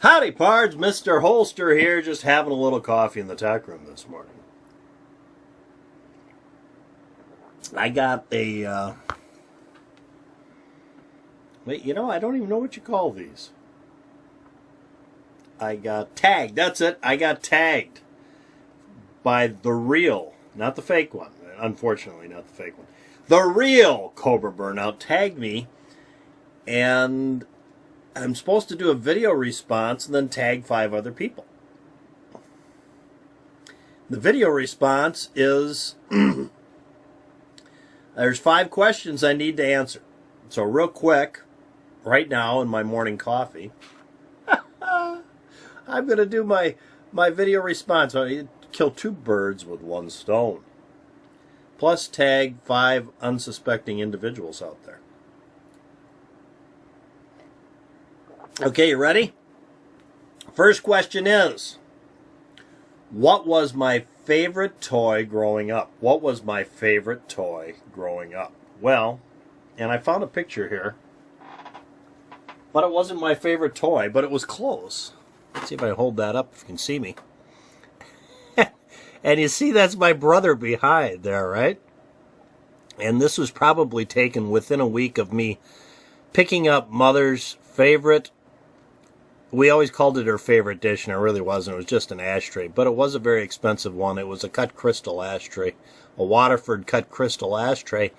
Howdy, pards. MrHolster here, just having a little coffee in the tack room this morning. I got a, wait, you know, I don't even know what you call these. I got tagged. That's it. I got tagged by the real, not the fake one. Unfortunately, not the fake one. The real Cobra Burnout tagged me, and I'm supposed to do a video response and then tag 5 other people. The video response is there's 5 questions I need to answer. So real quick, right now in my morning coffee, I'm going to do my video response. I kill 2 birds with 1 stone. Plus tag 5 unsuspecting individuals out there. Okay, you ready? First question is, what was my favorite toy growing up? What was my favorite toy growing up? Well, and I found a picture here, but it wasn't my favorite toy, but it was close. Let's see if I hold that up if you can see me. And you see that's my brother behind there, right? And this was probably taken within a week of me picking up Mother's favorite. We always called it her favorite dish, and it really wasn't. It was just an ashtray, but it was a very expensive one. It was a cut crystal ashtray, a Waterford cut crystal ashtray.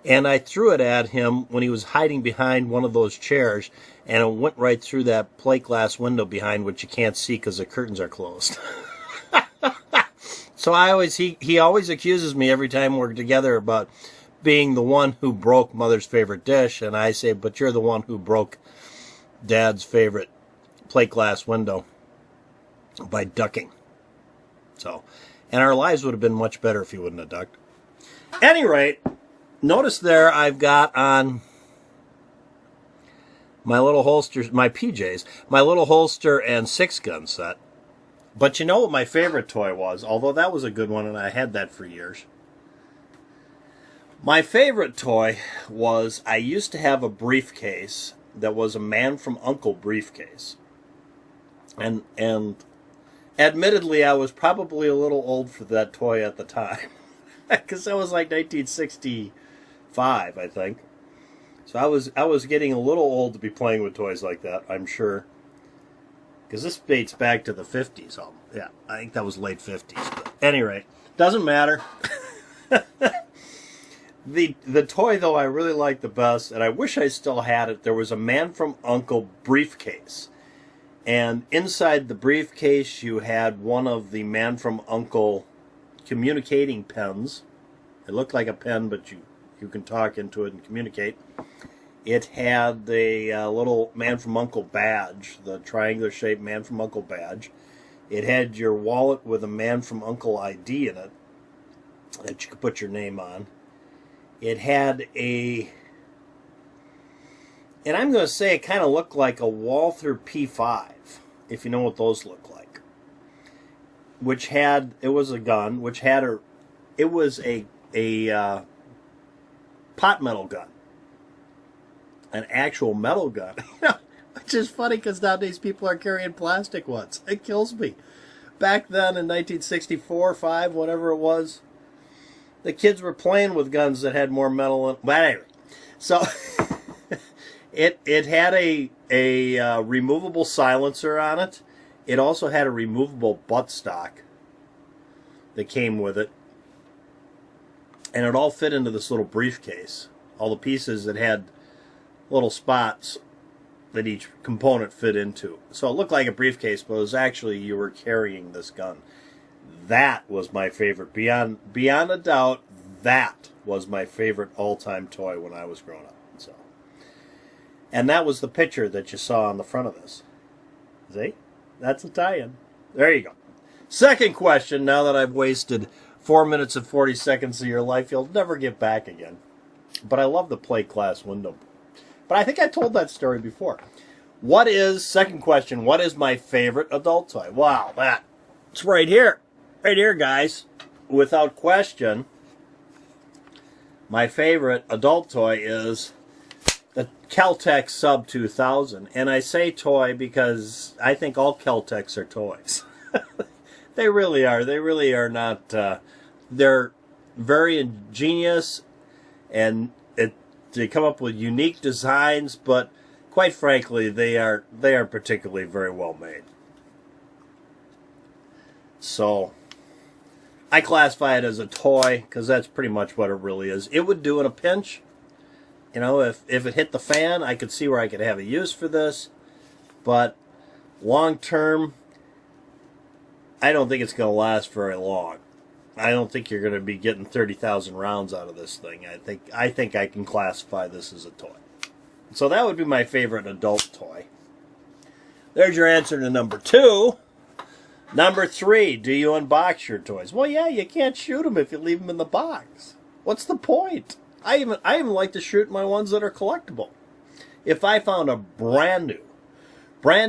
And I threw it at him when he was hiding behind one of those chairs, and it went right through that plate glass window behind, which you can't see because the curtains are closed. So he always accuses me every time we're together about being the one who broke Mother's favorite dish, and I say, but you're the one who broke Dad's favorite plate glass window by ducking. So, and our lives would have been much better if he wouldn't have ducked. Any rate, notice there I've got on my little holsters, my PJs, my little holster and 6-gun set. But you know what my favorite toy was, although that was a good one and I had that for years. My favorite toy was, I used to have a briefcase that was a Man from U.N.C.L.E. briefcase. And admittedly, I was probably a little old for that toy at the time. Because that was like 1965, I think. So I was getting a little old to be playing with toys like that, I'm sure. Because this dates back to the 50s. Yeah, I think that was late 50s. But at any rate, doesn't matter. The toy, though, I really liked the best, and I wish I still had it, there was a Man from U.N.C.L.E. briefcase. And inside the briefcase, you had one of the Man from U.N.C.L.E. communicating pens. It looked like a pen, but you can talk into it and communicate. It had the little Man from U.N.C.L.E. badge, the triangular-shaped Man from U.N.C.L.E. badge. It had your wallet with a Man from U.N.C.L.E. ID in it that you could put your name on. It had and I'm going to say it kind of looked like a Walther P5, if you know what those look like. It was a gun, it was a pot metal gun. An actual metal gun. Which is funny because nowadays people are carrying plastic ones. It kills me. Back then in 1964, 5, whatever it was, the kids were playing with guns that had more metal in. But anyway, so it had a removable silencer on it. It also had a removable buttstock that came with it, and it all fit into this little briefcase. All the pieces that had little spots that each component fit into. So it looked like a briefcase, but it was actually you were carrying this gun. That was my favorite. Beyond a doubt, that was my favorite all-time toy when I was growing up. So, and that was the picture that you saw on the front of this. See? That's a tie-in. There you go. Second question, now that I've wasted 4 minutes and 40 seconds of your life, you'll never get back again. But I love the plate glass window. But I think I told that story before. Second question, what is my favorite adult toy? Wow, it's right here. Right here, guys. Without question, my favorite adult toy is the Kel-Tec Sub 2000. And I say toy because I think all Kel-Tecs are toys. They really are. They really are not. They're very ingenious, and they come up with unique designs, but quite frankly, they aren't particularly very well made. So I classify it as a toy because that's pretty much what it really is. It would do in a pinch. You know, if it hit the fan, I could see where I could have a use for this. But long term, I don't think it's going to last very long. I don't think you're going to be getting 30,000 rounds out of this thing. I think I can classify this as a toy. So that would be my favorite adult toy. There's your answer to number 2. Number 3, do you unbox your toys? Well, yeah, you can't shoot them if you leave them in the box. What's the point? I even like to shoot my ones that are collectible. If I found a brand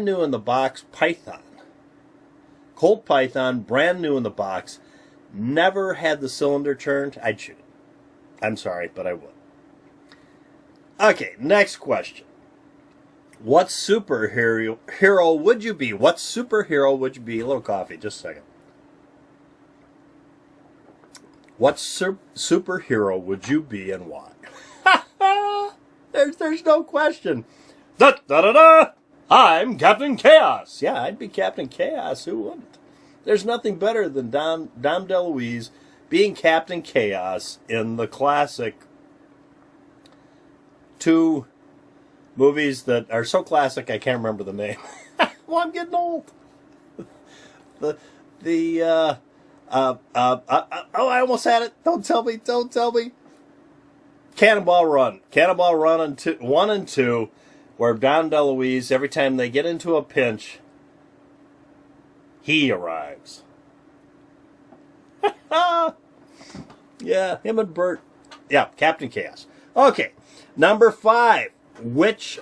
new in the box Python, Colt Python, brand new in the box, never had the cylinder turned, I'd shoot it. I'm sorry, but I would. Okay, next question. What superhero would you be? What superhero would you be? A little coffee, just a second. What superhero would you be and why? There's no question. Da da da da! I'm Captain Chaos. Yeah, I'd be Captain Chaos. Who wouldn't? There's nothing better than Dom DeLuise being Captain Chaos in the classic 2 movies that are so classic I can't remember the name. Well, I'm getting old. Oh, I almost had it. Don't tell me. Cannonball Run. Cannonball Run 1 and 2, where Dom DeLuise, every time they get into a pinch, he arrives. Yeah, him and Bert. Yeah, Captain Chaos. Okay, number 5. Which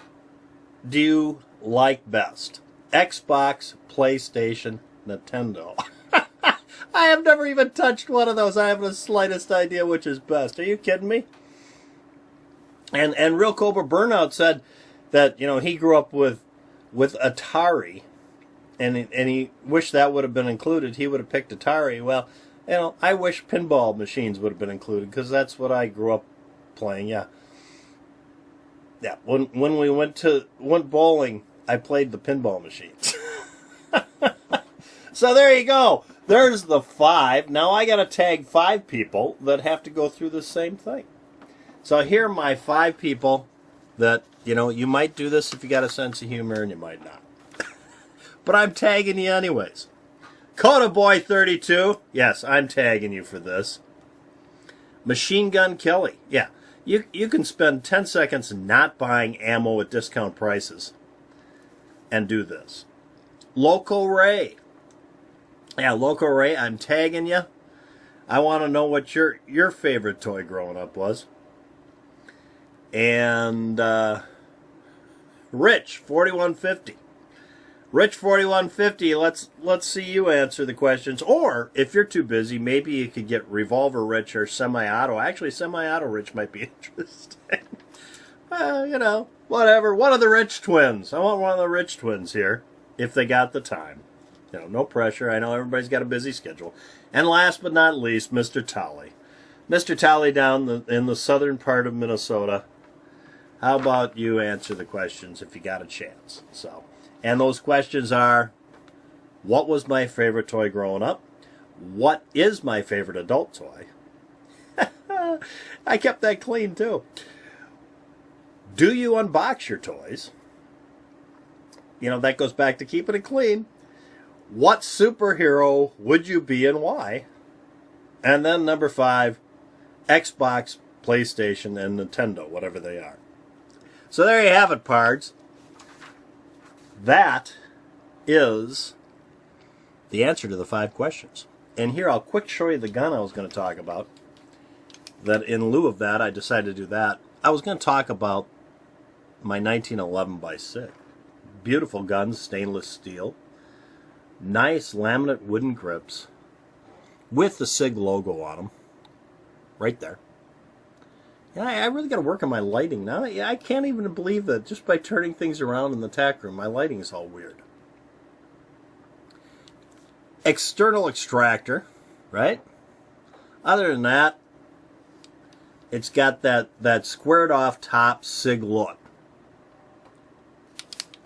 do you like best? Xbox, PlayStation, Nintendo. I have never even touched one of those. I haven't the slightest idea which is best. Are you kidding me? And TheRealCobraBurnout said that, you know, he grew up with Atari, and he wished that would have been included. He would have picked Atari. Well, you know, I wish pinball machines would have been included because that's what I grew up playing. Yeah. Yeah, when we went bowling, I played the pinball machines. So there you go. There's the 5. Now I got to tag 5 people that have to go through the same thing. So here are my 5 people that, you know, you might do this if you got a sense of humor and you might not. But I'm tagging you anyways. Coda Boy 32. Yes, I'm tagging you for this. Machine Gun Kelly. Yeah. You can spend 10 seconds not buying ammo at discount prices and do this. Loco Ray. Yeah, Loco Ray, I'm tagging you. I want to know what your favorite toy growing up was. And Rich 4150. Rich 4150, let's see you answer the questions. Or if you're too busy, maybe you could get Revolver Rich or Semi-Auto. Actually, Semi-Auto Rich might be interesting. You know, whatever. One of the Rich twins. I want one of the Rich twins here, if they got the time. You know, no pressure. I know everybody's got a busy schedule. And last but not least, Mr. Tolly. Mr. Tolly down in the southern part of Minnesota. How about you answer the questions if you got a chance? So. And those questions are, what was my favorite toy growing up? What is my favorite adult toy? I kept that clean too. Do you unbox your toys? You know, that goes back to keeping it clean. What superhero would you be and why? And then number 5, Xbox, PlayStation, and Nintendo, whatever they are. So there you have it, pards. That is the answer to the 5 questions. And here I'll quick show you the gun I was going to talk about. That in lieu of that, I decided to do that. I was going to talk about my 1911 by SIG. Beautiful guns, stainless steel. Nice laminate wooden grips with the SIG logo on them. Right there. Yeah, I really got to work on my lighting now. Yeah, I can't even believe that just by turning things around in the tack room, my lighting is all weird. External extractor, right? Other than that, it's got that squared off top SIG look.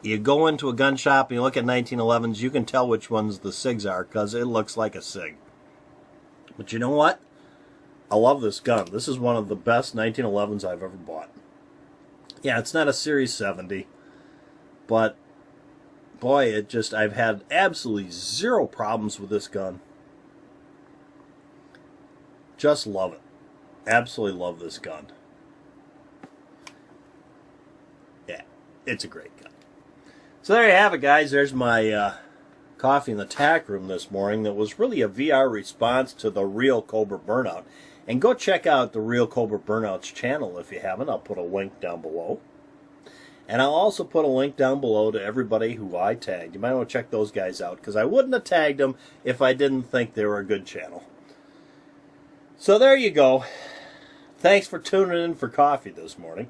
You go into a gun shop and you look at 1911s, you can tell which ones the SIGs are because it looks like a SIG. But you know what? I love this gun. This is one of the best 1911s I've ever bought. Yeah, it's not a Series 70, but boy, I've had absolutely zero problems with this gun. Just love it. Absolutely love this gun. Yeah, it's a great gun. So there you have it, guys. There's my coffee in the tack room this morning that was really a VR response to the Real Cobra Burnout. And go check out the Real Cobra Burnout's channel if you haven't. I'll put a link down below. And I'll also put a link down below to everybody who I tagged. You might want to check those guys out because I wouldn't have tagged them if I didn't think they were a good channel. So there you go. Thanks for tuning in for coffee this morning.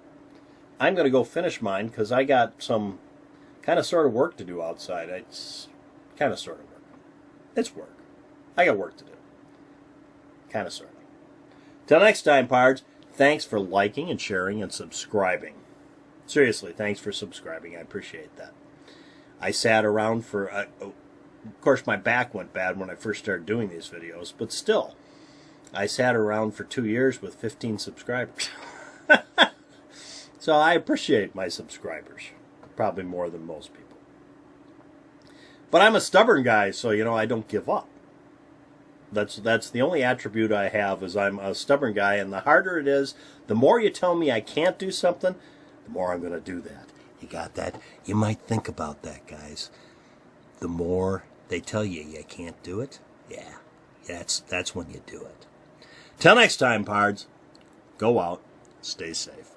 I'm going to go finish mine because I got some kind of sort of work to do outside. It's kind of sort of work. It's work. I got work to do. Kind of sort of. Till next time, pards, thanks for liking and sharing and subscribing. Seriously, thanks for subscribing. I appreciate that. I sat around for, of course, my back went bad when I first started doing these videos, but still, I sat around for 2 years with 15 subscribers. So I appreciate my subscribers, probably more than most people. But I'm a stubborn guy, so, you know, I don't give up. That's the only attribute I have, is I'm a stubborn guy, and the harder it is, the more you tell me I can't do something, the more I'm going to do that. You got that? You might think about that, guys. The more they tell you you can't do it, yeah, that's when you do it. Till next time, pards, go out, stay safe.